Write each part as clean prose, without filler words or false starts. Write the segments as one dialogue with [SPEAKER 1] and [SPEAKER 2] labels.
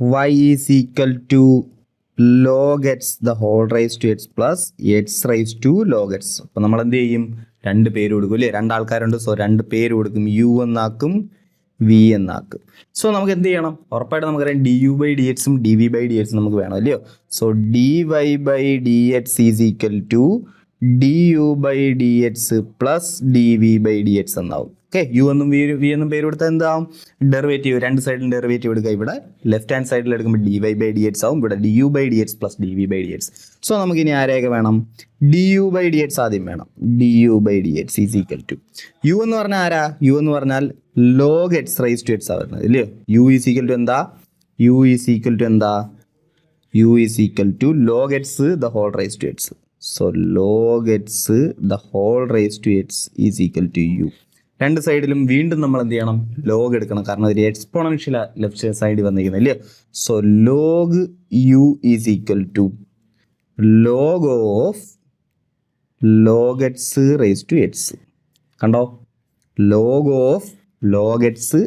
[SPEAKER 1] y is equal to log x the whole raised to x plus x raised to log x. അപ്പം നമ്മൾ എന്ത് ചെയ്യും? രണ്ട് പേര് കൊടുക്കും അല്ലേ? രണ്ടാൾക്കാരുണ്ട്. സോ രണ്ട് പേര് കൊടുക്കും. യു എന്നാക്കും, വി എന്നാക്കും. സോ നമുക്ക് എന്ത് ചെയ്യണം? ഉറപ്പായിട്ട് നമുക്കറിയാം ഡി യു ബൈ ഡി എക്സും ഡി വി ബൈ ഡി എക്സും നമുക്ക് വേണം അല്ലയോ? So d y by d x is equal to d u by d x plus d v by d x എന്നാവും. ഓക്കെ, യു എന്നും വി എന്നും പേര് കൊടുത്താൽ എന്താവും? ഡെറിവേറ്റീവ്, രണ്ട് സൈഡിലും ഡെറിവേറ്റീവ് എടുക്കുക. ഇവിടെ ലെഫ്റ്റ് ഹാൻഡ് സൈഡിൽ എടുക്കുമ്പോൾ d y by d x ആവും, ഇവിടെ d u by d x plus d v by d x. So നമുക്ക് ഇനി ആരെയൊക്കെ വേണം? D u by d x ആദ്യം വേണം. D u by d x is equal to u എന്ന് പറഞ്ഞാൽ ആരാ? യു എന്ന് പറഞ്ഞാൽ log x raise to x ആ വരുന്നത് ഇല്ലയോ? യു ഈസ് ഈക്വൽ ടു എന്താ? യു ഈസ് ഈക്വൽ ടു എന്താ? U is equal to log x the whole raise to x. So log x the whole raise to x is equal to u. രണ്ട് സൈഡിലും വീണ്ടും നമ്മൾ എന്ത് ചെയ്യണം? Log എടുക്കണം. കാരണം ഒരു എക്സ്പോണൻഷ്യൽ ലെഫ്റ്റ് സൈഡിൽ വന്നിരിക്കുന്നത് അല്ലേ? So log u is equal to log of log x raise to x. കണ്ടോ? Log of log x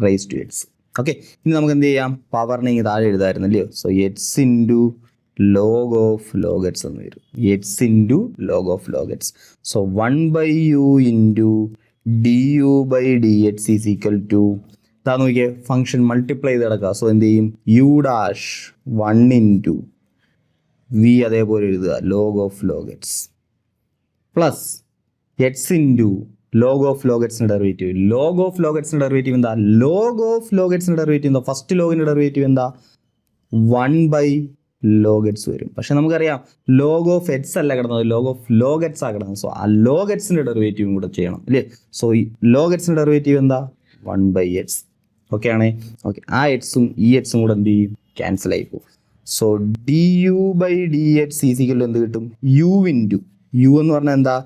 [SPEAKER 1] raise to x. Okay, ഇനി നമുക്ക് എന്ത് ചെയ്യാം? പവറിനെ ഇങ്ങനെ താഴെ എഴുതാമായിരുന്നു അല്ലയോ? So x into log of log x എന്ന് വരും. X into log of log x. So 1/u into d u by d x is equal to ഇതാ നോക്കിയേ, ഫംഗ്ഷൻ മൾട്ടിപ്ലൈ ചെയ്ത് കിടക്കുക. സോ എന്ത് ചെയ്യും? യു ഡാഷ് 1 ഇൻറ്റു വി അതേപോലെ എഴുതുക, log of log x plus x into log of log എക്സിൻ്റെ derivative. Log of log എക്സിൻ്റെ ഡെറിവേറ്റീവ് എന്താ? ലോഗ് ഓഫ് ലോഗ് എക്സിൻ്റെ ഡെറിവേറ്റീവ് എന്താ? ഫസ്റ്റ് ലോഗിൻ്റെ ഡെറിവേറ്റീവ് എന്താ? 1 ലോഗ് എക്സ് വരും. പക്ഷെ നമുക്കറിയാം ലോഗ് ഓഫ് എക്സ് അല്ല കിടന്നത്, ലോഗ് ഓഫ് ലോഗ് എക്സ് ആ കിടന്നത്. സോ ആ ലോഗ് എക്സിൻ്റെ ഡെറിവേറ്റീവും കൂടെ ചെയ്യണം അല്ലേ? സോ ഈ ലോഗ് എക്സിൻ്റെ ഡെറിവേറ്റീവ് എന്താ? 1/x. ഓക്കെ ആണേ? ഓക്കെ, ആ എക്സും ഈ എക്സും കൂടെ എന്ത് ചെയ്യും? ക്യാൻസൽ ആയി പോകും. So d u by d x is equal എന്ത് കിട്ടും? യു ഇൻറ്റു യു എന്ന് പറഞ്ഞാൽ എന്താ?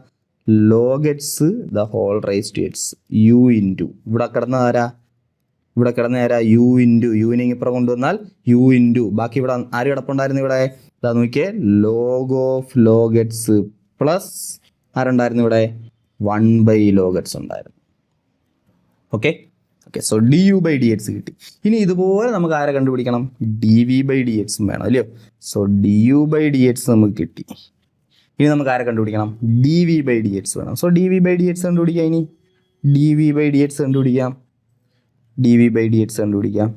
[SPEAKER 1] Log x the whole raise to x. U into ഇവിടെ കിടന്ന ആരാ? ഇവിടെ കിടന്ന ആരാ? യു ഇൻറ്റു യുവിനെ ഇപ്പുറം കൊണ്ടുവന്നാൽ യു ഇൻറ്റു ബാക്കി ഇവിടെ ആര് കിടപ്പുണ്ടായിരുന്നു? ഇവിടെ ഇതാ നോക്കിയേ, log of log x plus ആരുണ്ടായിരുന്നു ഇവിടെ? 1/log x ഉണ്ടായിരുന്നു. Okay okay, so d u by d x കിട്ടി. ഇനി ഇതുപോലെ നമുക്ക് ആരെ കണ്ടുപിടിക്കണം? ഡി വി ബൈ ഡി എക്സും വേണം അല്ലയോ? So d u by d x നമുക്ക് കിട്ടി. ഇനി നമുക്ക് ആരെ കണ്ടുപിടിക്കണം? D v by d x വേണം. So d v by d x കണ്ടുപിടിക്കാം. ഇനി d v by d x കണ്ടുപിടിക്കാം. D v by d x കണ്ടുപിടിക്കാം.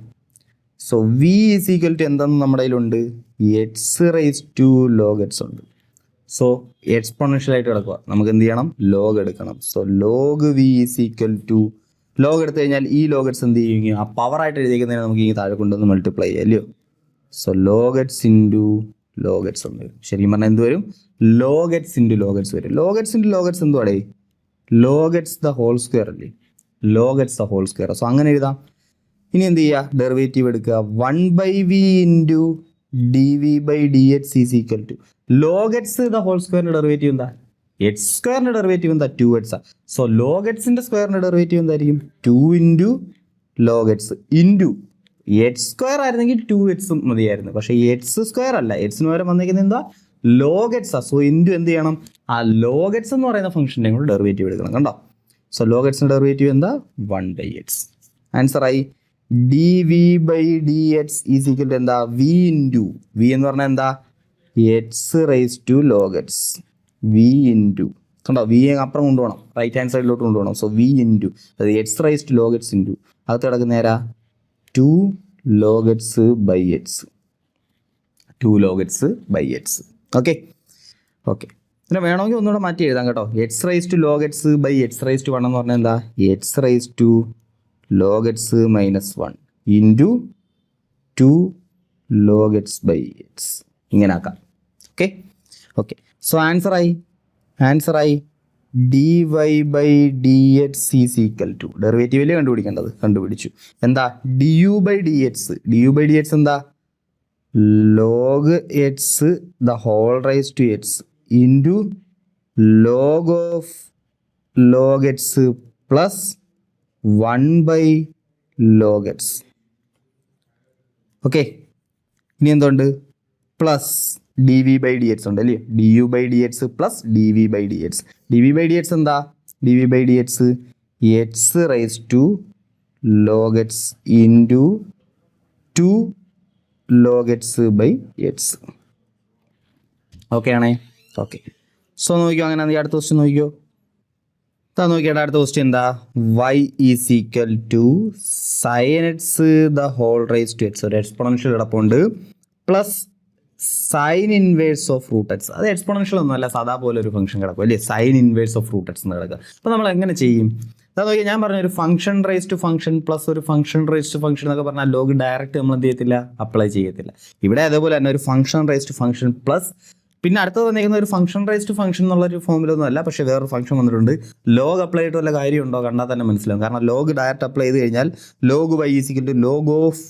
[SPEAKER 1] So v is equal to എന്താന്ന് നമ്മുടെ കയ്യിലുണ്ട്? X raise to log x ഉണ്ട്. So exponential ആയിട്ട് കിടക്കുക. നമുക്ക് എന്ത് ചെയ്യണം? ലോഗ് എടുക്കണം. So log v is equal to log എടുത്തു കഴിഞ്ഞാൽ ഈ ലോഗ് എക്സ് എന്ത് ചെയ്യും? ആ പവറായിട്ട് എഴുതിക്കുന്നതിന് നമുക്ക് ഈ താഴെ കൊണ്ടുവന്ന് മൾട്ടിപ്ലൈ ചെയ്യാം അല്ലയോ? So log x into log x എന്ന് വരും. ശരിക്കും പറഞ്ഞാൽ എന്ത് വരും? Log x into log x വരും. Log x into log x എന്തുവാടേ? Log x the whole square അല്ലേ? Log x the whole square. So അങ്ങനെ എഴുതാം. ഇനി എന്ത് ചെയ്യുക? ഡെറിവേറ്റീവ് എടുക്കുക. 1/v into d v by d x is equal to log x the whole സ്ക്വയറിൻ്റെ derivative എന്താ? എക്സ് സ്ക്വയറിൻ്റെ ഡെറിവേറ്റീവ് എന്താ? 2x. സോ ലോഗ് എക്സിൻ്റെ സ്ക്വയറിൻ്റെ ഡെറിവേറ്റീവ് എന്തായിരിക്കും? 2 into log x into X square ആയിരുന്നെങ്കിൽ 2x മതിയായിരുന്നു. പക്ഷേ എക്സ് സ്ക്വയർ അല്ല, എക്സിന് പകരം വന്നിരിക്കുന്നത് എന്താ? ലോഗ് എക്സ് ആ. സോ ഇൻറ്റു എന്ത് ചെയ്യണം? ആ ലോഗ് എക്സ് എന്ന് പറയുന്ന ഫംഗ്ഷൻ്റെ കൂടെ ഡെറിവേറ്റീവ് എടുക്കണം. കണ്ടോ? സോ ലോഗ് എക്സിൻ്റെ ഡെറിവേറ്റീവ് എന്താ? 1/x. ആൻസർ ആയി. D v by d x is equal to എന്താ? വി ഇൻറ്റു വി എന്ന് പറഞ്ഞാൽ എന്താ? X raise to log x. V into കണ്ടോ? വി അപ്പുറം കൊണ്ടുപോകണം, റൈറ്റ് ഹാൻഡ് സൈഡിലോട്ട് കൊണ്ടുപോകണം. സോ വി ഇൻറ്റു അത് x raise to log x into അകത്ത് കിടക്കുന്ന നേരാ 2 log x by x. 2 log x by x. Okay okay, പിന്നെ വേണമെങ്കിൽ ഒന്നുകൂടെ മാറ്റി എഴുതാം കേട്ടോ. X raise to log x by x raise to 1 എന്ന് പറഞ്ഞാൽ എന്താ? X raise to log x minus 1 into 2 log x by x. ഇങ്ങനെ ആക്കാം. ഓക്കെ ഓക്കെ, സോ ആൻസറായി d y by d x is equal to ഡെറിവേറ്റീവിലേ കണ്ടുപിടിക്കേണ്ടത്, കണ്ടുപിടിച്ചു. എന്താ? D u by d x. D u by d x എന്താ? Log x the whole raise to x into log of log x plus 1/log x. Okay, ഇനി എന്തുണ്ട്? Plus d v by d x ഉണ്ട് അല്ലേ? D u by d x plus d v by d x. D v by d x എന്താ? D v by d x x raise to log x into 2 log x by x. Okay ആണേ? Okay. So നോക്കിയോ, അങ്ങനെ അടുത്ത question നോക്കിയോ. നോക്കിയാൽ അടുത്ത question എന്താ? y is equal to sine x the whole raise to x. ഒരു exponential കിടപ്പുണ്ട് plus sine inverse of root x. അത് എക്സ്പോണൻഷ്യൽ ഒന്നും അല്ല, സാധാ പോലെ ഒരു ഫംഗ്ഷൻ കിടക്കും അല്ലേ, sine inverse of root x എന്ന് കിടക്കുക. അപ്പോൾ നമ്മൾ എങ്ങനെ ചെയ്യും? നോക്കിയാൽ ഞാൻ പറഞ്ഞ ഒരു function raise to function plus ഒരു ഫംഗ്ഷൻ റൈസ് ടു ഫംഗ്ഷൻ എന്നൊക്കെ പറഞ്ഞാൽ ലോഗ് ഡയറക്റ്റ് നമ്മൾ എന്ത് ചെയ്യത്തില്ല, അപ്ലൈ ചെയ്യത്തില്ല. ഇവിടെ അതേപോലെ തന്നെ ഒരു function raise to function plus പിന്നെ അടുത്തത് വന്നിരിക്കുന്ന ഒരു ഫംഗ്ഷൻ റൈസ് ടു ഫംഗ്ഷൻ എന്നുള്ളൊരു ഫോമിലൊന്നും അല്ല, പക്ഷേ വേറൊരു ഫംഗ്ഷൻ വന്നിട്ടുണ്ട്. ലോഗ് അപ്ലൈ ചെയ്തിട്ട് വല്ല കാര്യമുണ്ടോ? കണ്ടാൽ തന്നെ മനസ്സിലാവും. കാരണം ലോഗ് ഡയറക്റ്റ് അപ്ലൈ ചെയ്ത് കഴിഞ്ഞാൽ log y equal to log of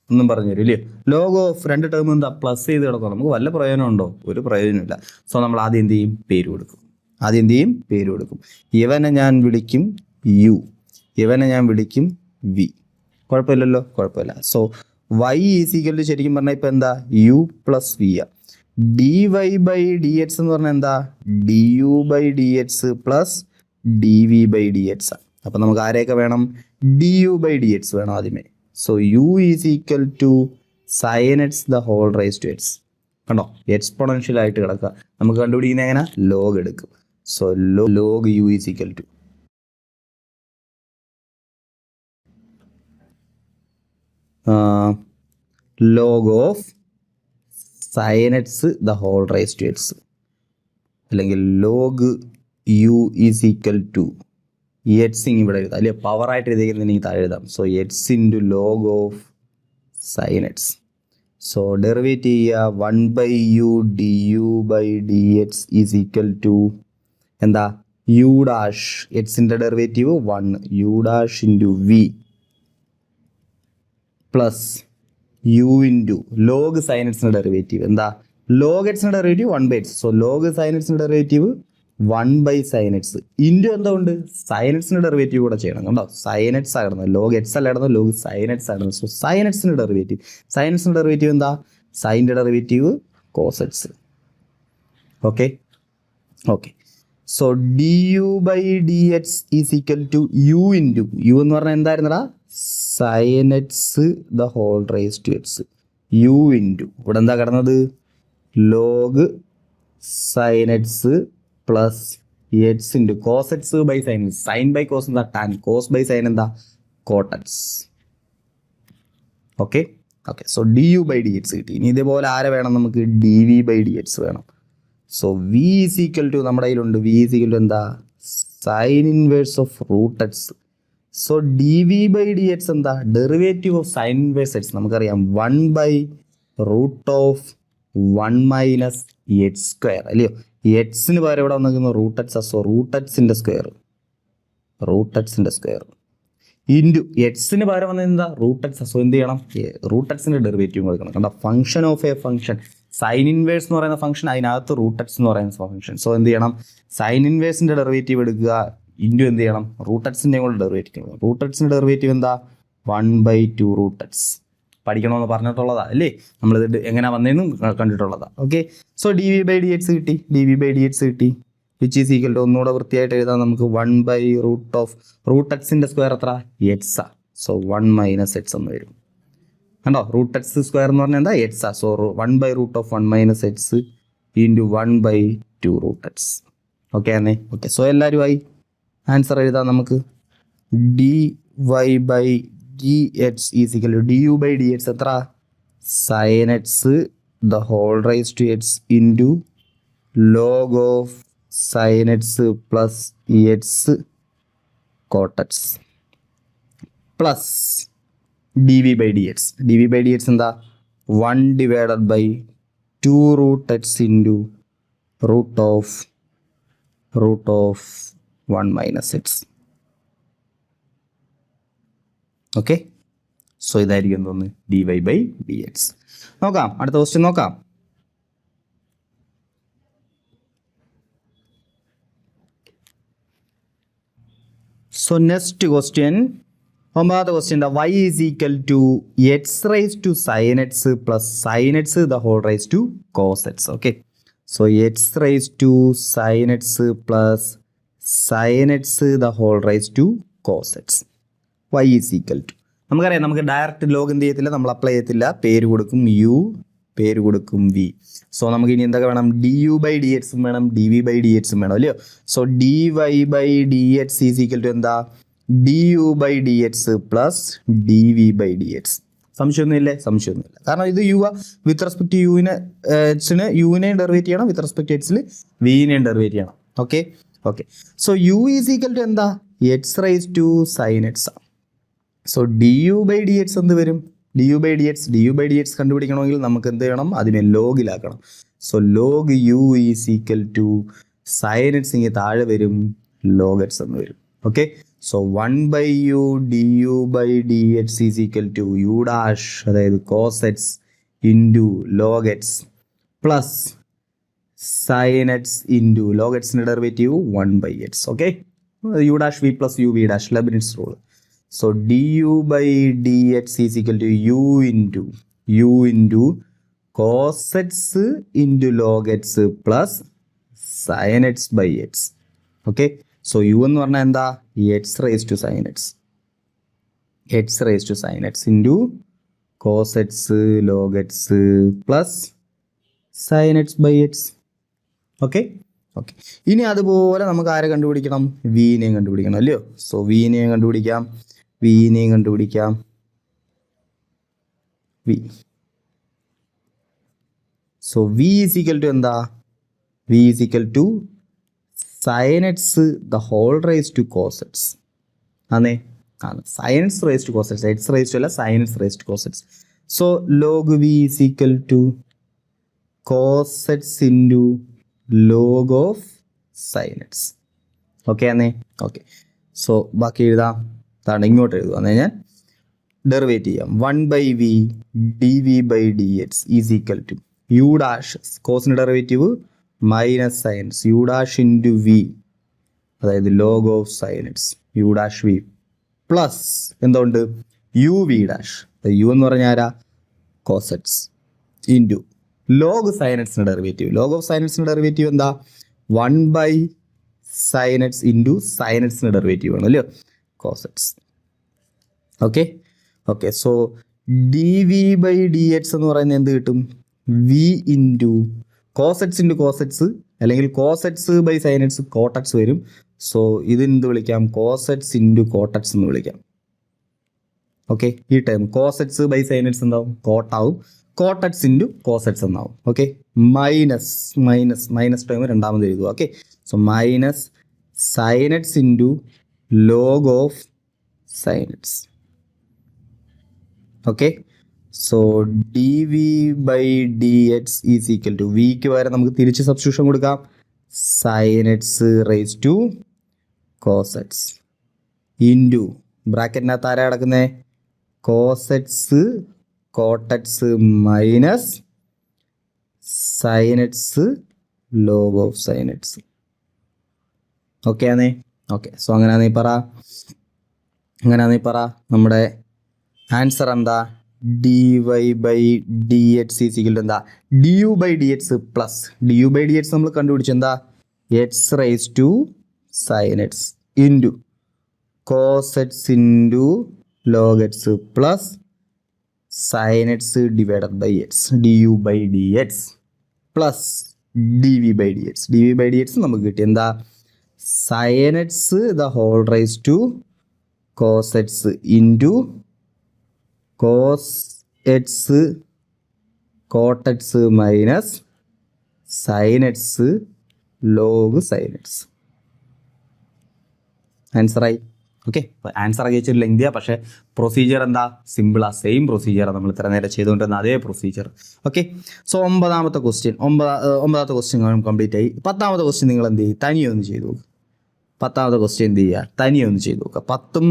[SPEAKER 1] ഒന്നും പറഞ്ഞു തരും ഇല്ലേ. ലോഗ് ഓഫ് രണ്ട് ടേം എന്താ പ്ലസ് ചെയ്ത് കിടക്കും. നമുക്ക് വല്ല പ്രയോജനം ഉണ്ടോ? ഒരു പ്രയോജനമില്ല. സോ നമ്മൾ ആദ്യം എന്ത് ചെയ്യും? പേര് കൊടുക്കും. ഇവനെ ഞാൻ വിളിക്കും യു, ഇവനെ ഞാൻ വിളിക്കും വി. കുഴപ്പമില്ലല്ലോ, കുഴപ്പമില്ല. So y is equal to ശരിക്കും പറഞ്ഞാൽ ഇപ്പം എന്താ യു പ്ലസ് വി ആ. dy ബൈ ഡി എക്സ് എന്ന് പറഞ്ഞാൽ എന്താ du by d x plus d v by d x ആണ്. അപ്പം നമുക്ക് ആരെയൊക്കെ വേണം? du ബൈ ഡി എക്സ് വേണം ആദ്യമേ. So u is equal to sine x the whole raise to x. കണ്ടോ, എക്സ്പോണൻഷ്യൽ ആയിട്ട് കിടക്കുക. നമുക്ക് കണ്ടുപിടിക്കുന്ന എങ്ങനെ? ലോഗ് എടുക്കും. So log u is equal to log of sine x the whole raise to x, അല്ലെങ്കിൽ log u is equal to എക്സിങ് ഇവിടെ എഴുതാം അല്ലെ, പവറായിട്ട് എഴുതിയിരുന്നെങ്കിൽ താഴെ എഴുതാം. So x into log of sine x. So derivate ചെയ്യുക 1 by u d u by d x is equal to എന്താ യു ഡാഷ്, എക്സിൻ്റെ derivative 1, u dash into v plus u into log sine എക്സിൻ്റെ derivative എന്താ log എക്സിൻ്റെ derivative 1 by x. So log sine എക്സിൻ്റെ derivative 1 by sine x into എന്തുകൊണ്ട് sine എക്സിൻ്റെ derivative കൂടെ ചെയ്യണം. കണ്ടോ, സൈൻ എക്സ് ആയിരുന്നു, ലോഗ് എക്സ് അല്ലായിരുന്നു, ലോഗ് സൈൻ എക്സ് ആയിരുന്നു. സോ സൈൻ എക്സിൻ്റെ ഡെറിവേറ്റീവ് എന്താ സൈൻ്റെ derivative cos x. Okay. So d u by d x is equal to u into u എന്ന് പറഞ്ഞാൽ എന്തായിരുന്നടാ sine x the whole raise to x, u into ഇവിടെ എന്താ കിടന്നത് log sine x plus x into cos x by sine x. Sine by cos എന്താ tan, cos by sine എന്താ cot x. Okay. So d u by d x കിട്ടി. ഇനി ഇതേപോലെ ആരെ വേണം നമുക്ക്? D v by d x വേണം. So v is equal to നമ്മുടെ കയ്യിലുണ്ട്, വി ഈസ് ഈക്വൽ ടു എന്താ sine inverse of root x. So d v by d x എന്താ derivative of sine inverse x. നമുക്കറിയാം 1 by root of 1 minus x square അല്ലയോ. എക്സിന് പകരം ഇവിടെ വന്നിരിക്കുന്ന റൂട്ട് എക്സ്. സോ റൂട്ട് എക്സിൻ്റെ സ്ക്വയർ ഇൻറ്റു എക്സിന് പകരം വന്നത് എന്താ റൂട്ട് എക്സ്. സോ എന്ത് ചെയ്യണം? റൂട്ട് എക്സിൻ്റെ ഡെറിവേറ്റീവ് കൊടുക്കണം. കണ്ട, function of A function sine inverse എന്ന് പറയുന്ന ഫംഗ്ഷൻ, അതിനകത്ത് റൂട്ട് എക്സ് എന്ന് പറയുന്ന ഫംഗ്ഷൻ. സോ എന്ത് ചെയ്യണം? സൈൻ ഇൻവേഴ്സിൻ്റെ ഡെറിവേറ്റീവ് എടുക്കുക ഇൻറ്റു എന്ത് ചെയ്യണം? റൂട്ട് എക്സിൻ്റെയും കൂടെ ഡെറിവേറ്റീവ്. റൂട്ട് എക്സിൻ്റെ ഡെറിവേറ്റീവ് എന്താ 1/2 റൂട്ട് എക്സ്. പഠിക്കണമെന്ന് പറഞ്ഞിട്ടുള്ളതാ അല്ലേ, നമ്മളിത് എങ്ങനെ വന്നതെന്നും കണ്ടിട്ടുള്ളതാ. Okay. So d v by d x കിട്ടി, വിച്ച് ഈസ് ഈക്വൽ ടു ഒന്നുകൂടെ വൃത്തിയായിട്ട് എഴുതാം നമുക്ക് 1/√ റൂട്ട് എക്സിൻ്റെ സ്ക്വയർ എത്ര? എക്സാ. സോ 1 മൈനസ് എക്സ് എന്ന് വരും. കണ്ടോ, റൂട്ട് എക്സ് സ്ക്വയർ എന്ന് പറഞ്ഞാൽ എന്താ എക്സാ. So 1/√ minus x into 1/2 root x. Okay ആണേ. ഓക്കെ. സോ എല്ലാവരും ആയി. ആൻസർ എഴുതാം നമുക്ക്. D y by d x is equal to d u by d x എത്ര? Sine x the whole raise to x into log of sine x plus x cot x plus d v by d x. D v by d x എന്താ 1/2 root x into root of 1 minus x. Okay. So ഇതായിരിക്കും എന്തോന്ന് d y by d x. നോക്കാം, അടുത്ത question നോക്കാം. So next question, 9th question, y is equal to x raise to sine x plus sine x the whole raise to cos x. Okay. So x raise to sine x plus sine x the whole raise to cos x. y is equal to നമുക്കറിയാം നമുക്ക് direct log എന്ത് ചെയ്യത്തില്ല, നമ്മൾ apply ചെയ്യത്തില്ല. പേര് കൊടുക്കും U, പേര് കൊടുക്കും വി. സോ നമുക്ക് ഇനി എന്തൊക്കെ വേണം, ഡി യു ബൈ ഡി എക്സും വേണം, ഡി വി ബൈ ഡി എക്സും വേണം അല്ലയോ. So d y by d x is equal to എന്താ, d u by d x plus d v by d x. സംശയമൊന്നുമില്ലേ? സംശയമൊന്നുമില്ല. കാരണം ഇത് യു വിത്ത് റെസ്പെക്ട് ടു യുവിന് എക്സിന് യുവിനെയും ഡെറിവേറ്റ് ചെയ്യണം, വിത്ത് റെസ്പെക്ട് ടു എക്സിൽ വിനെയും ഡെറിവേറ്റ് ചെയ്യണം. Okay okay. So u is equal to എന്താ, x raise to sine x ആണ്. So d u by d x എന്ത് വരും, d u by d x കണ്ടുപിടിക്കണമെങ്കിൽ നമുക്ക് എന്ത് ചെയ്യണം, അതിനെ ലോഗിലാക്കണം. So log u is equal to sine x ഇങ്ങനെ താഴെ വരും, ലോഗ് എക്സ് എന്ന് വരും. Okay. So 1 by u d u by d x is equal to u dash, അതായത് cos x into log x plus sine x into log എക്സിൻ്റെ derivative 1 by x. Okay. U dash v plus u v dash, Leibniz rule. So du by dx is equal to u into cos x into log x plus sin x by x. Okay. So u എന്ന് പറഞ്ഞാൽ എന്താ, x raised to sin x. x raised to sin x into cos x log x plus sin x by x. Okay okay. ഇനി അതുപോലെ നമുക്ക് ആരെ കണ്ടുപിടിക്കണം, വിനെയും കണ്ടുപിടിക്കണം അല്ലയോ. സോ വിനെയും കണ്ടുപിടിക്കാം, വിനെയും കണ്ടുപിടിക്കാം. V, so v is equal to എന്താ, v is equal to sine x the whole raise to cos x. ആണേ, ആണ് sine x raise to cos x, x raise to അല്ല, sine x raise to cos x. So log v is equal to cos x into log of sine x. Okay ആണേ. Okay. So ബാക്കി എഴുതാം, അതാണ് ഇങ്ങോട്ട് എഴുതുക. ഞാൻ derivate ചെയ്യാം. 1 by v D v by d x is equal to u dash, കോസിൻ്റെ derivative minus sine x, u dash into v, അതായത് log of sine x, u dash v plus എന്തുകൊണ്ട് യു വി ഡാഷ്, യു എന്ന് പറഞ്ഞാൽ ആരാ, cos x into log sine എക്സിൻ്റെ derivative. Log of sine എക്സിൻ്റെ derivative എന്താ, 1 by sine x into sine എക്സിൻ്റെ derivative ആണ് അല്ലയോ, cos x. Okay okay. So d v by d x എന്ന് പറയുന്നത് എന്ത് കിട്ടും, v into cos x into cos x, അല്ലെങ്കിൽ cos x by sine x cot x വരും. സോ ഇതിനെന്ത് വിളിക്കാം, cos x into cot x എന്ന് വിളിക്കാം. ഓക്കെ. ഈ time cos x by sine x എന്താവും, കോട്ടാവും, cot x into cos x എന്നാവും. Okay. Minus minus minus time രണ്ടാമത് എഴുതുക. Okay. So minus sine x into log of sine x. Okay. So d v by d x is equal to, വിക്ക് പകരം നമുക്ക് തിരിച്ച് substitution കൊടുക്കാം, sine x raise to cos x into ബ്രാക്കറ്റിനകത്ത് ആരാ കിടക്കുന്നത്, cos x cot x minus sine x log of sine x. Okay ആണേ. Okay. So അങ്ങനെയാണെന്ന് പറ നമ്മുടെ ആൻസർ എന്താ, d y by d x is equal to എന്താ, d u by d x plus d u by d x നമ്മൾ കണ്ടുപിടിച്ചു എന്താ, x raise to sine x into cos x into log x plus sine x divided by x, d u by d x plus d v by d x. D v by d x നമുക്ക് കിട്ടി എന്താ, sine x the whole raise to cos x into cos x cot x minus sine x log sine x. ആൻസറായി. Okay. അപ്പോൾ answer അയച്ചിട്ടില്ല ഇന്ത്യ, പക്ഷേ procedure എന്താ, സിമ്പിളാ, സെയിം പ്രൊസീജിയറാണ് നമ്മൾ ഇത്ര നേരം ചെയ്തുകൊണ്ടിരുന്ന അതേ പ്രൊസീജിയർ. ഓക്കെ. സോ ഒമ്പതാമത്തെ ക്വസ്റ്റ്യൻ കംപ്ലീറ്റ് ആയി. 10ാമത്തെ ക്വസ്റ്റ്യൻ നിങ്ങൾ എന്ത് ചെയ്യും, തനിയെ ഒന്ന് ചെയ്തു നോക്കുക. 10ാമത്തെ ക്വസ്റ്റ്യൻ എന്ത് ചെയ്യുക, തനിയെ ഒന്ന് ചെയ്തു നോക്കുക. 10ഉം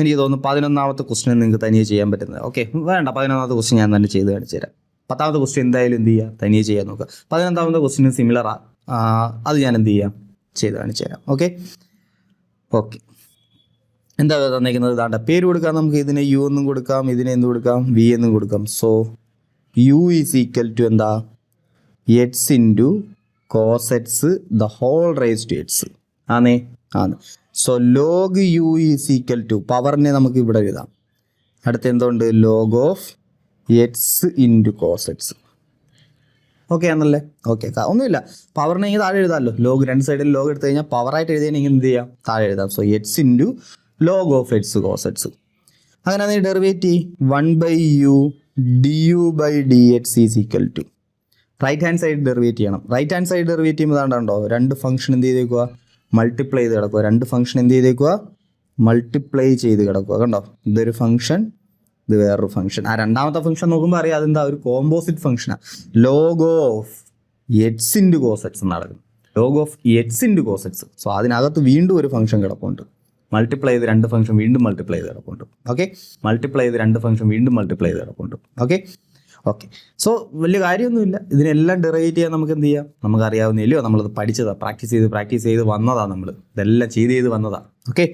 [SPEAKER 1] എനിക്ക് തോന്നുന്നു 11ാമത്തെ ക്വസ്റ്റ്യൻ നിങ്ങൾക്ക് തനിയെ ചെയ്യാൻ പറ്റുന്നത്. ഓക്കെ, വേണ്ട, 11ാമത്തെ ക്വസ്റ്റ്യൻ ഞാൻ തന്നെ ചെയ്ത് കാണിച്ചു തരാം. 10ാമത്തെ ക്വസ്റ്റ്യൻ എന്തായാലും എന്ത് ചെയ്യുക, തനിയെ ചെയ്യാൻ നോക്കുക. 11ാമത്തെ ക്വസ്റ്റ്യൻ സിമിലറാ, അത് ഞാൻ എന്ത് ചെയ്യാം, ചെയ്ത് കാണിച്ചു തരാം. Okay okay. എന്താ തന്നേക്കുന്നത്, ഇതാണ്ട പേര് കൊടുക്കാം. നമുക്ക് ഇതിനെ യു എന്നും കൊടുക്കാം, ഇതിനെ എന്ത് കൊടുക്കാം, വി എന്നും കൊടുക്കാം. So u is equal to എന്താ, x into cos x the whole raise to x ആണ്. So log u is equal to, പവറിനെ നമുക്ക് ഇവിടെ എഴുതാം, അടുത്ത എന്തുണ്ട് log of x into cos x. Okay ആണല്ലേ? ഓക്കെ, ഒന്നുമില്ല, പവറിനെ ഇങ്ങനെ താഴെ എഴുതാമല്ലോ. ലോഗ് രണ്ട് സൈഡിൽ ലോഗ് എടുത്തു കഴിഞ്ഞാൽ പവറായിട്ട് എഴുതിയാൽ എന്ത് ചെയ്യാം, താഴെ എഴുതാം. So x into log of x cos x. അങ്ങനെ derivative 1/u du/dx is equal to right hand side derivate ചെയ്യണം. റൈറ്റ് ഹാൻഡ് സൈഡ് ഡെറിവേറ്റ് ചെയ്യുമ്പോൾ അതാണ്ടോ രണ്ട് ഫംഗ്ഷൻ എന്ത് ചെയ്തേക്കുക, മൾട്ടിപ്ലൈ ചെയ്ത് കിടക്കുക. രണ്ട് ഫംഗ്ഷൻ എന്ത് ചെയ്തേക്കുക, മൾട്ടിപ്ലൈ ചെയ്ത് കിടക്കുക. കണ്ടോ, ഇതൊരു ഫംഗ്ഷൻ, ഇത് വേറൊരു ഫംഗ്ഷൻ. ആ രണ്ടാമത്തെ ഫംഗ്ഷൻ നോക്കുമ്പോൾ അറിയാം അതെന്താ, ഒരു കോമ്പോസിറ്റ് ഫംഗ്ഷനാണ്. Log of x into cos x നടക്കും. Log of x into cos x. So അതിനകത്ത് വീണ്ടും ഒരു ഫംഗ്ഷൻ കിടപ്പുണ്ട്. മൾട്ടിപ്ലൈ ചെയ്ത് രണ്ട് ഫംഗ്ഷൻ വീണ്ടും മൾട്ടിപ്ലൈ ചെയ്ത് കിടപ്പുണ്ട്. ഓക്കെ, മൾട്ടിപ്ലൈ ചെയ്ത് രണ്ട് ഫംഗ്ഷൻ വീണ്ടും മൾട്ടിപ്ലൈ ചെയ്ത് കിടപ്പുണ്ട്. Okay okay. സോ വലിയ കാര്യമൊന്നുമില്ല, ഇതിനെല്ലാം ഡെറിവേറ്റ് ചെയ്യാൻ നമുക്ക് എന്ത് ചെയ്യാം, നമുക്ക് അറിയാവുന്നില്ലയോ, നമ്മളത് പഠിച്ചതാണ്, പ്രാക്ടീസ് ചെയ്ത് വന്നതാണ്, നമ്മൾ ഇതെല്ലാം ചെയ്ത് വന്നതാണ്. Okay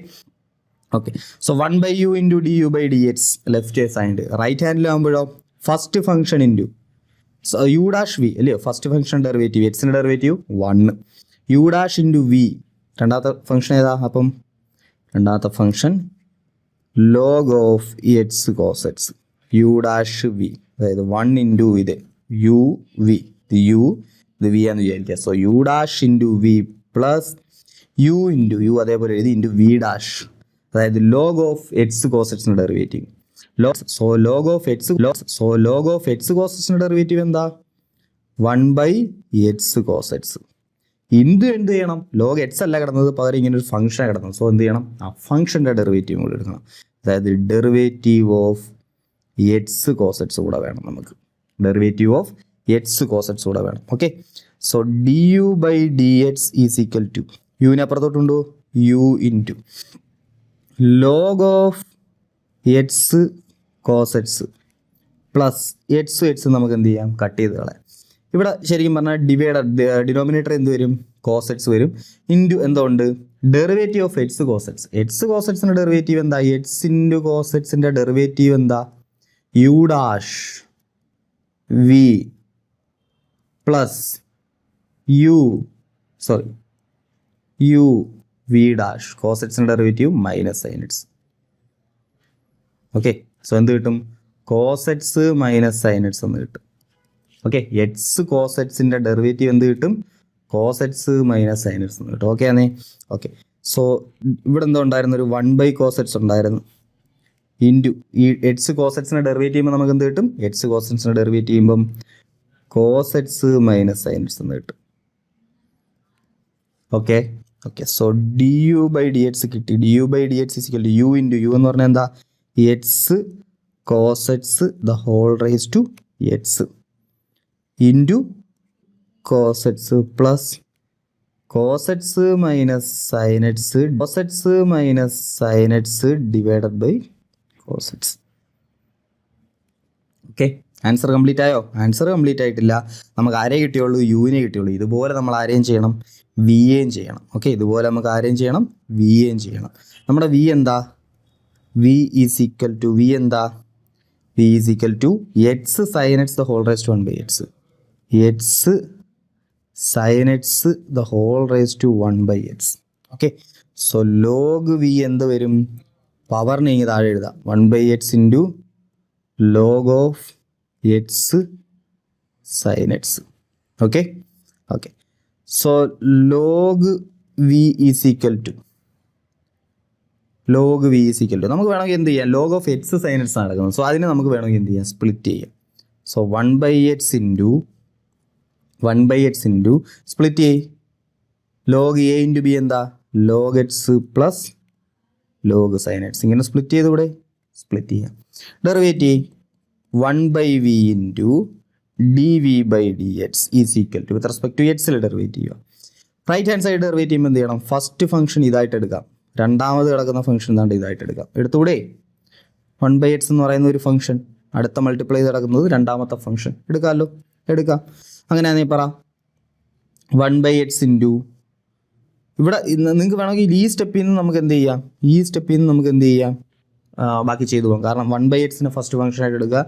[SPEAKER 1] okay. So 1/u into du/dx left side. Right ഹാൻഡിലാകുമ്പോഴോ first function into u dash v അല്ലയോ, ഫസ്റ്റ് ഫംഗ്ഷൻ ഡെറിവേറ്റീവ് എക്സിൻ്റെ derivative 1, u dash into v രണ്ടാമത്തെ ഫംഗ്ഷൻ ഏതാ, അപ്പം രണ്ടാമത്തെ function log of x cos x u dash v, അതായത് 1 into ഇത് U V, ഇത് വി ആണെന്ന് വിചാരിക്കുക. So u dash into v plus u into u അതേപോലെ എഴുതി ഇൻറ്റു വി ഡാഷ്, അതായത് ലോഗ് ഓഫ് എക്സ് കോസ് എക്സിൻ്റെ derivative. Log of x cos എക്സിൻ്റെ ഡെറിവേറ്റീവ് എന്താ, 1/x കോസ് എക്സ്. എന്ത് ചെയ്യണം, ലോഗ് എക്സ് അല്ല കിടന്നത്, പകരം ഇങ്ങനെ ഒരു ഫംഗ്ഷൻ കിടന്നത്. സോ എന്ത് ചെയ്യണം, ആ ഫംഗ്ഷൻ്റെ ഡെറിവേറ്റീവ് കൂടെ എടുക്കണം. അതായത് derivative of x cos x കൂടെ വേണം നമുക്ക്. Derivative of x cos x കൂടെ വേണം. Okay. So du/dx is equal to യുവിനെ അപ്പുറത്തോട്ടുണ്ടോ, u into log of x cos x plus x നമുക്ക് എന്ത് ചെയ്യാം, കട്ട് ചെയ്ത് കളയാം. ഇവിടെ ശരിക്കും പറഞ്ഞാൽ ഡിനോമിനേറ്റർ എന്ത് വരും, കോസ് എക്സ് വരും, ഇൻറ്റു എന്തുകൊണ്ട് derivative of x cos x. X cos എക്സിൻ്റെ ഡെറിവേറ്റീവ് എന്താ, എക്സ് ഇൻറ്റു കോസ് എക്സിൻ്റെ ഡെറിവേറ്റീവ് എന്താ, u dash v plus u v dash cos എക്സിൻ്റെ derivative minus sine x. Okay. So എന്ത് കിട്ടും, cos x minus sine x എന്ന് കിട്ടും. Okay, x cos എക്സിൻ്റെ ഡെറിവേറ്റീവ് എന്ത് കിട്ടും, cos x minus sine x എന്ന് കിട്ടും. ഓക്കെ ആണേ? ഓക്കെ. സോ ഇവിടെ എന്തോ ഉണ്ടായിരുന്നു, ഒരു 1/cos x ഉണ്ടായിരുന്നു, ഇൻറ്റു ഈ എക്സ് കോസ് എക്സിൻ്റെ ഡെറിവേറ്റ് ചെയ്യുമ്പോൾ നമുക്ക് എന്ത് കിട്ടും, എക്സ് കോസ് എക്സിൻ്റെ ഡെറിവേറ്റ് ചെയ്യുമ്പം cos x minus sine x എന്ന് കിട്ടും. Okay okay. സോ du/dx കിട്ടി. du/dx equal to u into u എന്ന് പറഞ്ഞാൽ എന്താ, x cos x the whole raise to x into cos x plus cos x minus sine x divided by cos x. Okay, answer complete ആയോ? Answer complete ആയിട്ടില്ല. നമുക്ക് ആരേ കിട്ടിയുള്ളൂ, യുവിനെ കിട്ടിയുള്ളൂ. ഇതുപോലെ നമ്മൾ ആരെയും ചെയ്യണം, വിയെയും ചെയ്യണം. ഓക്കെ, ഇതുപോലെ നമുക്ക് ആരെയും ചെയ്യണം, വിയെയും ചെയ്യണം. നമ്മുടെ വി എന്താ, v is equal to x sine x the whole raise to 1/x, x sine x the whole raise to 1/x. Okay. So log v എന്ത് വരും, പവറിനെ ഇങ്ങനെ താഴെ എഴുതാം, 1/x into log of x sine x. Okay okay. So log v is equal to നമുക്ക് വേണമെങ്കിൽ എന്ത് ചെയ്യാം, log of x sine x നടക്കുന്നത്. സോ അതിനെ നമുക്ക് വേണമെങ്കിൽ എന്ത് ചെയ്യാം, സ്പ്ലിറ്റ് ചെയ്യാം. സോ 1/x ഇൻറ്റു സ്പ്ലിറ്റ് ചെയ്യും, ലോഗ് എ ഇൻറ്റു ബി എന്താ, log x plus log sine x. ഇങ്ങനെ സ്പ്ലിറ്റ് ചെയ്തുകൂടെ, സ്പ്ലിറ്റ് ചെയ്യാം. Derivative 1/v into dv/dx is equal to with respect to എക്സിൽ ഡെറിവേറ്റ് ചെയ്യുക. റൈറ്റ് ഹാൻഡ് സൈഡ് ഡെറിവേറ്റ് ചെയ്യുമ്പോൾ എന്ത് ചെയ്യണം, ഫസ്റ്റ് ഫംഗ്ഷൻ ഇതായിട്ട് എടുക്കാം, രണ്ടാമത് കിടക്കുന്ന ഫംഗ്ഷൻ എന്താണ്ട് ഇതായിട്ട് എടുക്കാം. എടുത്തുകൂടെ, 1/x എന്ന് പറയുന്ന ഒരു ഫംഗ്ഷൻ, അടുത്ത മൾട്ടിപ്ലൈ ചെയ്ത് കിടക്കുന്നത് രണ്ടാമത്തെ ഫംഗ്ഷൻ, എടുക്കാമല്ലോ, എടുക്കാം. അങ്ങനെയാണെങ്കിൽ പറ 1/x ഇൻറ്റു ഇവിടെ നിങ്ങൾക്ക് വേണമെങ്കിൽ ഈ സ്റ്റെപ്പിൽ നിന്ന് നമുക്ക് എന്ത് ചെയ്യാം, ബാക്കി ചെയ്തു പോകാം. കാരണം 1/xനെ ഫസ്റ്റ് ഫംഗ്ഷനായിട്ട് എടുക്കുക,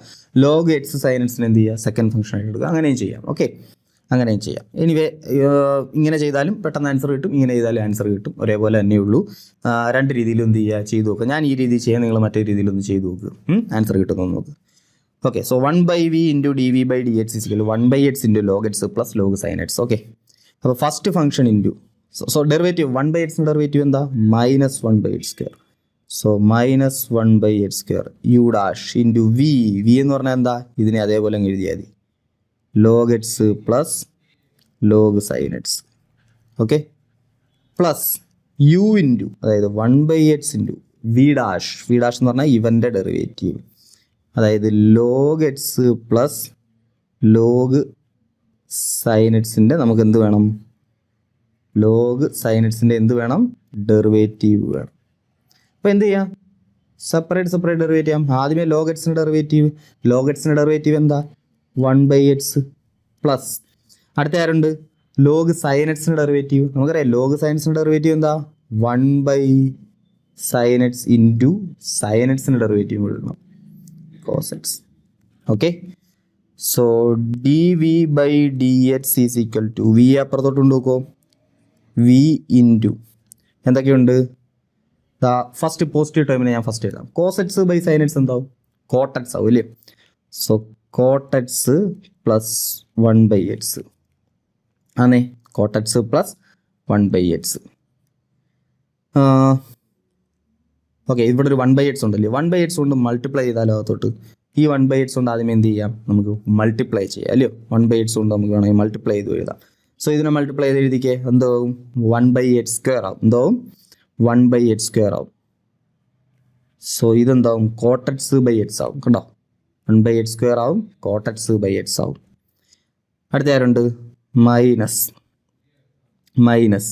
[SPEAKER 1] ലോഗ് എക്സ് സൈൻ എക്സിന് എന്ത് ചെയ്യുക, സെക്കൻഡ് ഫംഗ്ഷനായിട്ട് എടുക്കുക, അങ്ങനെയും ചെയ്യാം. ഓക്കെ, അങ്ങനെയും ചെയ്യാം. എനിവേ ഇങ്ങനെ ചെയ്താലും പെട്ടെന്ന് ആൻസർ കിട്ടും, ഇങ്ങനെ ചെയ്താലും ആൻസർ കിട്ടും, ഒരേപോലെ തന്നെയുള്ളൂ. രണ്ട് രീതിയിലും എന്ത് ചെയ്യുക, ചെയ്ത് നോക്കുക. ഞാൻ ഈ രീതി ചെയ്യാം, നിങ്ങൾ മറ്റേ രീതിയിലൊന്ന് ചെയ്ത് നോക്കുക, ആൻസർ കിട്ടുമെന്ന് നോക്കുക. Okay, so 1/v into dv by d x is equal 1/x into log x plus log sine x. Okay, അപ്പോൾ first function into so derivative 1/x derivative എന്താ, -1/x². സോ -1/x² u dash into v എന്ന് പറഞ്ഞാൽ എന്താ, ഇതിനെ അതേപോലെ അങ്ങ് എഴുതിയാൽ മതി, log x plus log sine x. Okay, plus u into അതായത് 1/x ഇൻറ്റു വി ഡാഷ് എന്ന് പറഞ്ഞാൽ ഇവൻ്റെ ഡെറിവേറ്റീവ്, അതായത് log x plus log sine എക്സിൻ്റെ നമുക്ക് എന്ത് വേണം, ലോഗ് സൈൻ എക്സിൻ്റെ എന്ത് വേണം, ഡെറിവേറ്റീവ് വേണം. അപ്പോൾ എന്ത് ചെയ്യാം, സെപ്പറേറ്റ് ഡെറിവേറ്റ് ചെയ്യാം. ആദ്യമേ ലോഗ് എക്സിൻ്റെ ഡെറിവേറ്റീവ് എന്താ, 1/x പ്ലസ് അടുത്ത ആരുണ്ട്, ലോഗ് സൈൻ എക്സിൻ്റെ ഡെറിവേറ്റീവ്. നമുക്കറിയാം ലോഗ് സൈൻ എക്സിൻ്റെ ഡെറിവേറ്റീവ് എന്താ, 1/sin x ഇൻറ്റു സൈൻ എക്സിൻ്റെ ഡെറിവേറ്റീവ് എഴുതണം, cos x. Okay, so d v by d x is equal to v അപ്പുറത്തോട്ട് നോക്കോ, വി ഇൻറ്റു എന്തൊക്കെയുണ്ട്, ഫസ്റ്റ് പോസിറ്റീവ് ടേമിനെ ഞാൻ ഫസ്റ്റ് എഴുതാം. Cos x by sine x എന്താവും, കോട്ട് എക്സ് ആവും അല്ലേ. So cot x plus 1/x ആണേ, coat x plus 1/x. Okay, ഇവിടെ ഒരു 1/x ഉണ്ടല്ലേ, 1/x കൊണ്ട് മൾട്ടിപ്ലൈ ചെയ്താലോ അകത്തോട്ട്, ഈ 1/x കൊണ്ട് ആദ്യം എന്ത് ചെയ്യാം, നമുക്ക് മൾട്ടിപ്ലൈ ചെയ്യാം അല്ലയോ. 1/x കൊണ്ട് നമുക്ക് വേണമെങ്കിൽ മൾട്ടിപ്ലൈ ചെയ്ത് എഴുതാം. സോ ഇതിനെ മൾട്ടിപ്ലൈ ചെയ്ത് എഴുതിക്കേ, എന്താവും, 1/x² ആവും, എന്താവും, 1/x² ആവും. സോ ഇതെന്താവും, കോട്ട് എക്സ് ബൈ എക്സ് ആവും, കണ്ടോ, 1/x² ആവും, കോട്ട് എക്സ് ബൈ എക്സ് ആവും. അടുത്ത ആരുണ്ട്, മൈനസ്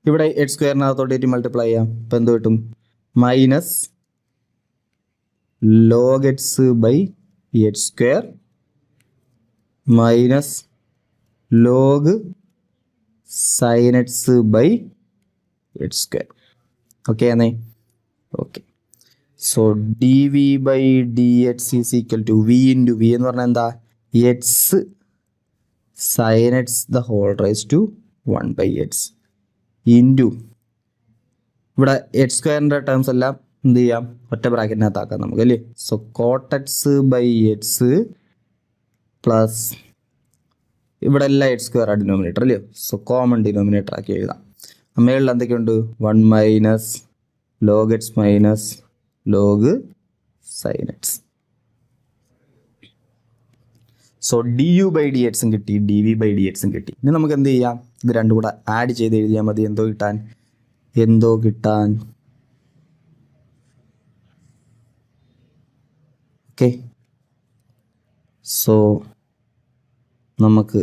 [SPEAKER 1] ഇവിടെ x²-നകത്തോട്ട് മൾട്ടിപ്ലൈ ചെയ്യാം. ഇപ്പം എന്ത് കിട്ടും, minus log x by x² minus log sine x by x². Okay ആണേ. Okay, so d v by d x is equal to v into v എന്ന് പറഞ്ഞാൽ എന്താ, x sine x the whole raise to 1/x into ഇവിടെ x² terms എല്ലാം എന്ത് ചെയ്യാം, ഒറ്റ ബ്രാക്കറ്റിനകത്താക്കാം നമുക്ക് അല്ലേ. So cot x by x plus ഇവിടെ എല്ലാം x² ഡിനോമിനേറ്റർ അല്ലയോ. സോ കോമൺ ഡിനോമിനേറ്റർ ആക്കി എഴുതാം. മേളിൽ എന്തൊക്കെയുണ്ട്, 1 minus log x minus log sine x. So d u by d എക്സും കിട്ടി, ഡി വി ബൈ ഡി എക്സും കിട്ടി. ഇനി നമുക്ക് എന്ത് ചെയ്യാം, ഇത് രണ്ടും കൂടെ ആഡ് ചെയ്ത് എഴുതിയാൽ മതി. എന്തോ കിട്ടാൻ ഓക്കെ. സോ നമുക്ക്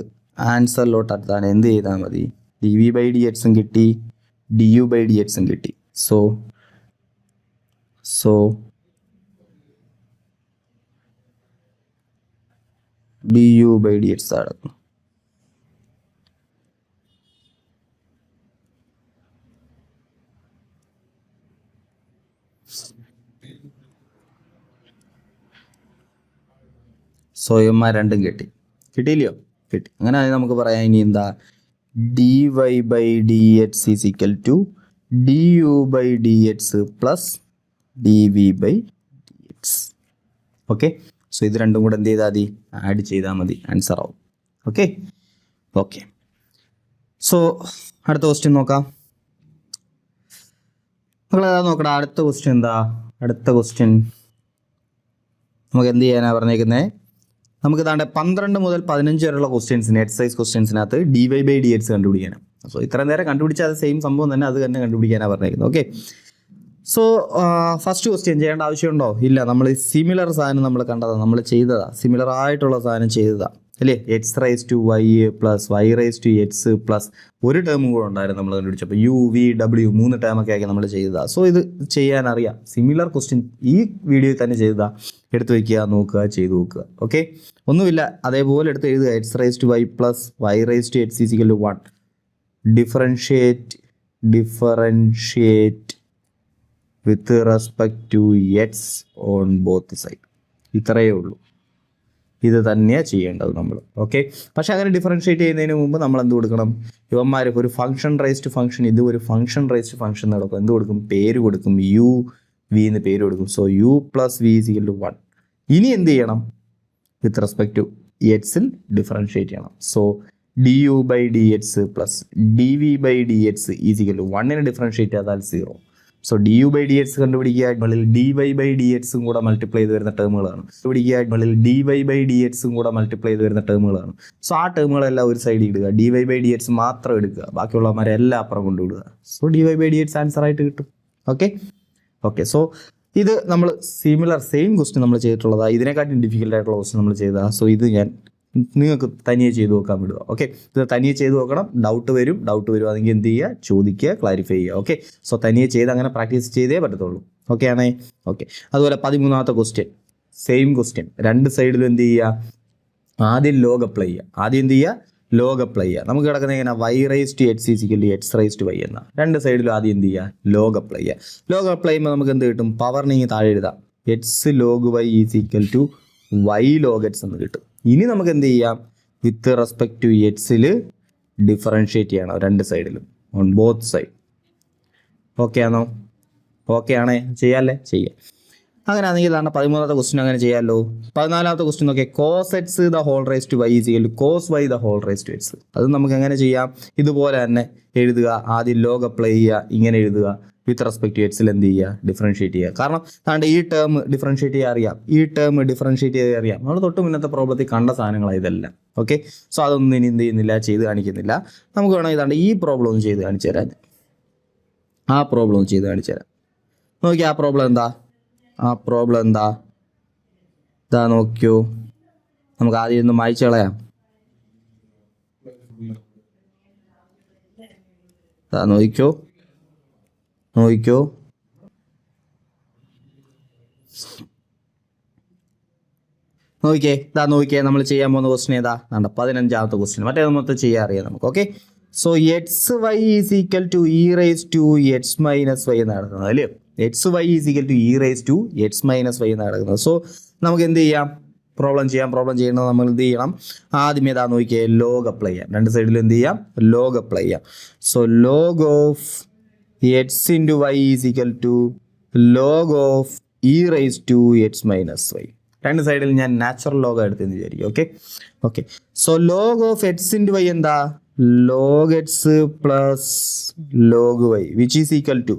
[SPEAKER 1] ആൻസറിലോട്ട് അടുത്താണ് എന്ത് ചെയ്താൽ മതി, ഡി വി ബൈ ഡി എക്സും കിട്ടി, ഡി യു ബൈ ഡി എക്സും കിട്ടി. So d u by d x നടക്കും. സ്വയന്മാർ രണ്ടും കിട്ടിയില്ലയോ, കിട്ടി. അങ്ങനെ നമുക്ക് പറയാം ഇനി എന്താ, d y by d x is equal to d u by d x plus d v by d x. Okay, so ഇത് രണ്ടും കൂടെ എന്ത് ചെയ്താൽ മതി, ആഡ് ചെയ്താൽ മതി, ആൻസർ ആവും. ഓക്കെ. സോ അടുത്ത ക്വസ്റ്റ്യൻ നോക്കാം. നോക്കണം അടുത്ത ക്വസ്റ്റ്യൻ എന്താ, അടുത്ത ക്വസ്റ്റ്യൻ നമുക്ക് എന്ത് ചെയ്യാനാണ് പറഞ്ഞേക്കുന്നത്, നമുക്ക് താണ്ടെ 12 മുതൽ 15 വരെയുള്ള ക്വസ്റ്റ്യൻസിന് എക്സസൈസ് ക്വസ്റ്റ്യൻസിനകത്ത് d y by d x കണ്ടുപിടിക്കാനാണ്. സോ ഇത്രയും നേരം കണ്ടുപിടിച്ചാൽ അത് സെയിം സംഭവം തന്നെ, അത് തന്നെ കണ്ടുപിടിക്കാനാണ് പറഞ്ഞേക്കുന്നത്. ഓക്കെ, സോ ഫസ്റ്റ് ക്വസ്റ്റ്യൻ ചെയ്യേണ്ട ആവശ്യമുണ്ടോ, ഇല്ല. നമ്മൾ സിമിലർ സാധനം നമ്മൾ കണ്ടതാണ്, നമ്മൾ ചെയ്തതാണ്, സിമിലർ ആയിട്ടുള്ള സാധനം ചെയ്തതാണ് അല്ലേ. X raise to y plus y raise to x plus ഒരു ടേമും കൂടെ ഉണ്ടായിരുന്നു നമ്മൾ കണ്ടുപിടിച്ചപ്പോൾ, യു വി ഡബ്ല്യു 3 ടേമൊക്കെ ആക്കി നമ്മൾ ചെയ്തതാണ്. സോ ഇത് ചെയ്യാനറിയാം, സിമിലർ ക്വസ്റ്റ്യൻ ഈ വീഡിയോയിൽ തന്നെ ചെയ്തതാണ്. എടുത്ത് വയ്ക്കുക, നോക്കുക, ചെയ്ത് നോക്കുക. ഓക്കെ, ഒന്നുമില്ല, അതേപോലെ എടുത്ത് എഴുതുക. X raise to y plus y raise to x equal to 1. Differentiate with respect to x on both side. ഇത്രയേ ഉള്ളൂ. ഇത് തന്നെയാണ് ചെയ്യേണ്ടത് നമ്മൾ. ഓക്കെ, പക്ഷെ അങ്ങനെ ഡിഫറൻഷ്യേറ്റ് ചെയ്യുന്നതിന് മുമ്പ് നമ്മൾ എന്ത് കൊടുക്കണം? ഇവന്മാർ ഒരു ഫംഗ്ഷൻ റൈസ്ഡ് ഫംഗ്ഷൻ, ഇത് ഒരു ഫംഗ്ഷൻ റൈസ്ഡ് ഫംഗ്ഷൻ നടക്കും. എന്ത് കൊടുക്കും? പേര് കൊടുക്കും. യു വി എന്ന് പേര് കൊടുക്കും. So u plus v is equal to 1. ഇനി എന്ത് ചെയ്യണം? വിത്ത് റെസ്പെക്ട് ടു എക്സിൽ ഡിഫറൻഷ്യേറ്റ് ചെയ്യണം. So d u by d x plus d v by d x is equal to 1 differentiate ചെയ്താൽ 0. So d u by d x കണ്ടുപിടിക്കുക, മുകളിൽ D y by d എക്സും കൂടെ മൾട്ടിപ്ലൈ ചെയ്ത് വരുന്ന ടേമുകളാണ്. കണ്ടുപിടിക്കുക, മുകളിൽ ഡി വൈ ബൈ ഡി എക്സും കൂടെ മൾട്ടിപ്ലൈ ചെയ്ത് വരുന്ന ടേമുകളാണ്. സോ ആ ടേമുകളെല്ലാം ഒരു സൈഡിൽ ഇടുക, d y by d x മാത്രം എടുക്കുക, ബാക്കിയുള്ളവന്മാരെ എല്ലാം അപ്പുറം കൊണ്ടുവിടുക. സോ d y by d x answer ആയിട്ട് കിട്ടും. Okay okay. സോ ഇത് നമ്മൾ സെയിം ക്വസ്റ്റ്യൻ നമ്മൾ ചെയ്തിട്ടുള്ളതാണ്. ഇതിനെക്കാട്ടും ഡിഫിക്കൽട്ട് ആയിട്ടുള്ള ക്വസ്റ്റ്യൻ നമ്മൾ ചെയ്തതാണ്. സോ ഇത് ഞാൻ നിങ്ങൾക്ക് തനിയെ ചെയ്ത് നോക്കാൻ വിടുക. ഓക്കെ, ഇത് തനിയെ ചെയ്ത് നോക്കണം. ഡൗട്ട് വരുവാണെങ്കിൽ എന്ത് ചെയ്യുക? ചോദിക്കുക, ക്ലാരിഫൈ ചെയ്യുക. ഓക്കെ, സോ തനിയെ ചെയ്ത് അങ്ങനെ പ്രാക്ടീസ് ചെയ്തേ പറ്റത്തുള്ളൂ. ഓക്കെ ആണേ? ഓക്കെ. അതുപോലെ 13ാമത്തെ ക്വസ്റ്റ്യൻ, സെയിം ക്വസ്റ്റ്യൻ. രണ്ട് സൈഡിലും എന്ത് ചെയ്യുക? ആദ്യം ലോഗ് അപ്ലൈ ചെയ്യുക. നമുക്ക് കിടക്കുന്ന എങ്ങനെ? Y raise to x is equal to x raise to y എന്ന. രണ്ട് സൈഡിലും ആദ്യം എന്ത് ചെയ്യുക? ലോഗ് അപ്ലൈ ചെയ്യുമ്പോൾ നമുക്ക് എന്ത് കിട്ടും? പവറിനെ താഴെ എഴുതാം. X log y is equal to y log x എന്ന് കിട്ടും. ഇനി നമുക്ക് എന്ത് ചെയ്യാം? വിത്ത് റെസ്പെക്ട് ടു എക്സിൽ ഡിഫറൻഷ്യേറ്റ് ചെയ്യണം രണ്ട് സൈഡിലും, ഓൺ ബോത്ത് സൈഡ്. ഓക്കെ ആണോ? ഓക്കെ ആണേ? ചെയ്യാല്ലേ? ചെയ്യാം. അങ്ങനെ ആണെങ്കിൽ ഇതാണ് 13ാമത്തെ ക്വസ്റ്റ്യൻ. അങ്ങനെ ചെയ്യാമല്ലോ. 14ാമത്തെ ക്വസ്റ്റ്യൻ നോക്കിയാൽ cos x the whole raise to y is equal to cos y the whole raise to x. അത് നമുക്ക് എങ്ങനെ ചെയ്യാം? ഇതുപോലെ തന്നെ എഴുതുക. ആദ്യം ലോഗ് അപ്ലൈ ചെയ്യുക, ഇങ്ങനെ എഴുതുക. വിത്ത് റെസ്പെക്ട് ടു എക്സിൽ എന്ത് ചെയ്യുക? ഡിഫറൻഷ്യേറ്റ് ചെയ്യുക. കാരണം താണ്ട് ഈ ടേം ഡിഫറൻഷ്യേറ്റ് ചെയ്യാൻ അറിയാം. നമ്മൾ തൊട്ട് മുന്നത്തെ പ്രോബ്ലത്തിൽ കണ്ട സാധനങ്ങളാണ് ഇതെല്ലാം. ഓക്കെ, സോ അതൊന്നും ഇനി എന്ത് ചെയ്യുന്നില്ല, ചെയ്ത് കാണിക്കുന്നില്ല. നമുക്ക് വേണം ഇതാണ്ട് ഈ പ്രോബ്ലം ഒന്ന് ചെയ്ത് കാണിച്ചു തരാം. നോക്കി, ആ പ്രോബ്ലം എന്താ? ഇതാ നോക്കിയോ. നമുക്ക് ആദ്യം ഒന്ന് മായ്ച്ചു കളയാം. നോക്കിക്കോ. നോക്കിയേ നമ്മൾ ചെയ്യാൻ പോകുന്ന ക്വസ്റ്റ്യൻ ഏതാ? 15ാമത്തെ ക്വസ്റ്റ്യൻ. മറ്റേ മൊത്തം ചെയ്യാൻ അറിയാം നമുക്ക്. Okay, so x y is equal to e raise to x minus y എന്ന് നടക്കുന്നത് അല്ലേ? X y is equal to e raise to x minus y എന്ന് നടക്കുന്നത്. സോ നമുക്ക് എന്ത് ചെയ്യാം? പ്രോബ്ലം ചെയ്യുന്നത് നമ്മൾ എന്ത് ചെയ്യണം? ആദ്യം ഏതാ നോക്കിയേ? ലോഗ് അപ്ലൈ ചെയ്യാം. രണ്ട് സൈഡിലും എന്ത് ചെയ്യാം? ലോഗ് അപ്ലൈ ചെയ്യാം. So log of x into y is equal to log of e raise to x minus y. രണ്ട് സൈഡിൽ ഞാൻ നാച്ചുറൽ ലോഗ് എടുത്തെന്ന് വിചാരിക്കും. Okay. So log of x into y എന്താ? Log x plus log y which is equal to,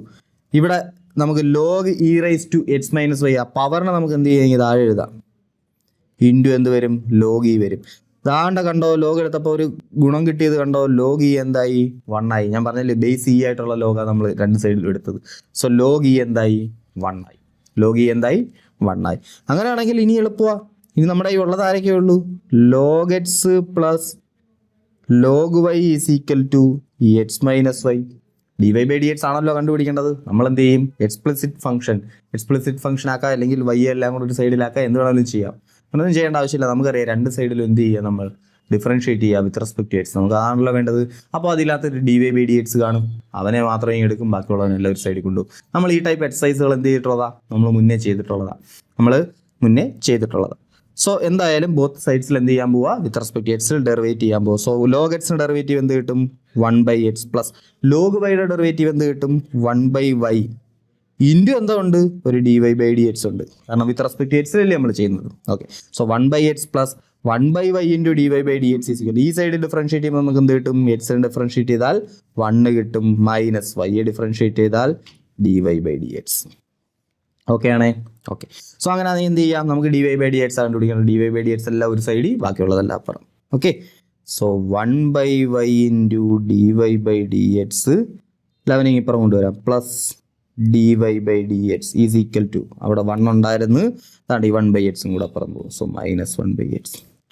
[SPEAKER 1] ഇവിടെ നമുക്ക് log e raise to x minus y. ആ പവറിനെ നമുക്ക് എന്ത് ചെയ്യാമെങ്കിൽ താഴെ എഴുതാം. ഇൻറ്റു എന്ത് വരും? ലോഗ് ഇ വരും. താണ്ട കണ്ടോ, ലോഗ് എടുത്തപ്പോൾ ഒരു ഗുണം കിട്ടിയത് കണ്ടോ? ലോഗ് ഇ എന്തായി? 1 ആയി. ഞാൻ പറഞ്ഞില്ലേ ബേസ് ഇ ആയിട്ടുള്ള ലോഗാണ് നമ്മൾ രണ്ട് സൈഡിലും എടുത്തത്. സോ ലോഗ് ഇ എന്തായി? 1 ആയി. അങ്ങനെയാണെങ്കിൽ ഇനി എളുപ്പമാണ്. ഇനി നമ്മുടെ ഈ ഉള്ളത് ആരൊക്കെ ഉള്ളൂ? Log x plus log y is equal to x minus y. D y by d x ആണല്ലോ കണ്ടുപിടിക്കേണ്ടത്. നമ്മൾ എന്ത് ചെയ്യും? എക്സ്പ്ലിസിറ്റ് ഫംഗ്ഷൻ ആക്കാം, അല്ലെങ്കിൽ വൈ എല്ലാം കൂടെ ഒരു സൈഡിലാക്കാം. എന്ത് വേണമെങ്കിലും ചെയ്യാം. ഒന്നും ചെയ്യേണ്ട ആവശ്യമില്ല. നമുക്കറിയാം രണ്ട് സൈഡിലും എന്ത് ചെയ്യുക? നമ്മൾ ഡിഫറൻഷ്യേറ്റ് ചെയ്യുക വിത്ത് റെസ്പെക്ട് ടു എക്സ്. നമുക്ക് അതാണല്ലോ വേണ്ടത്. അപ്പോൾ അതിനകത്തൊരു d y by d x കാണും. അവനെ മാത്രമേ എടുക്കും, ബാക്കിയുള്ളവനെല്ലാം ഒരു സൈഡിൽ കൊണ്ടുപോകും. നമ്മൾ ഈ ടൈപ്പ് എക്സസൈസുകൾ എന്ത് ചെയ്തിട്ടുള്ളതാണ്? നമ്മൾ മുന്നേ ചെയ്തിട്ടുള്ളതാണ്. സോ എന്തായാലും ബോത്ത് സൈഡ്സിൽ എന്ത് ചെയ്യാൻ പോവുക? വിത്ത് റെസ്പെക്ട് ടു എക്സിൽ ഡെറിവേറ്റ് ചെയ്യാൻ പോവുക. സോ ലോഗ് എക്സിന് ഡെറിവേറ്റീവ് എന്ത് കിട്ടും? 1/x പ്ലസ് ലോഗ് വൈയുടെ ഡെറിവേറ്റീവ് എന്ത് കിട്ടും? 1/y ഇൻറ്റു എന്താ ഉണ്ട്? ഒരു d y by d x ഉണ്ട്. കാരണം വിത്ത് റെസ്പെക്ട് ടു എക്സിലല്ലേ നമ്മൾ ചെയ്യുന്നത്. Okay, so 1/x plus 1/y into d y by d x is equal. ഈ സൈഡ് ഡിഫറൻഷ്യേറ്റ് ചെയ്യുമ്പോൾ നമുക്ക് എന്ത് കിട്ടും? എക്സിനെ ഡിഫറൻഷ്യേറ്റ് ചെയ്താൽ 1 കിട്ടും, മൈനസ് വൈയെ ഡിഫറൻഷ്യേറ്റ് ചെയ്താൽ d y by d x. Okay ആണേ? ഓക്കെ. സോ അങ്ങനെ അത് എന്ത് ചെയ്യാം? നമുക്ക് d y by d x കണ്ടുപിടിക്കണം. D y by d X എല്ലാം ഒരു സൈഡിൽ, ബാക്കിയുള്ളതെല്ലാം അപ്പുറം. Okay, so 1/y into d y by d x 11 ഇപ്പുറം കൊണ്ടുവരാം, plus d y by d x is equal to, അവിടെ 1 ഉണ്ടായിരുന്നു, അതാണ് ഈ 1/x കൂടെ അപ്പുറം പോകും. So minus 1/x.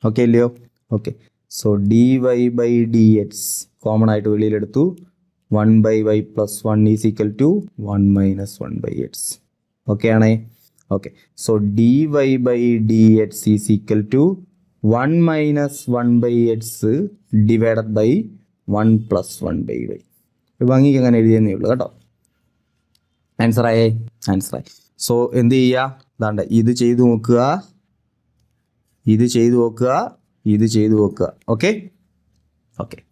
[SPEAKER 1] ഓക്കെ അല്ലയോ? Okay. So d y by d x common ആയിട്ട് വെളിയിലെടുത്തു. 1/y plus 1 is equal to 1 minus 1/x. Okay ആണേ? Okay. So d y by d x is equal to 1 minus 1/x divided by 1 plus 1/y. ഭംഗിക്ക് അങ്ങനെ എഴുതിയെന്നേ ഉള്ളൂ കേട്ടോ. ആൻസറായി. So എന്ത് ചെയ്യുക? ഇതാണ്ട് ഇത് ചെയ്ത് നോക്കുക. ഇത് ചെയ്തു നോക്കുക, ഇത് ചെയ്തു നോക്കുക. Okay okay.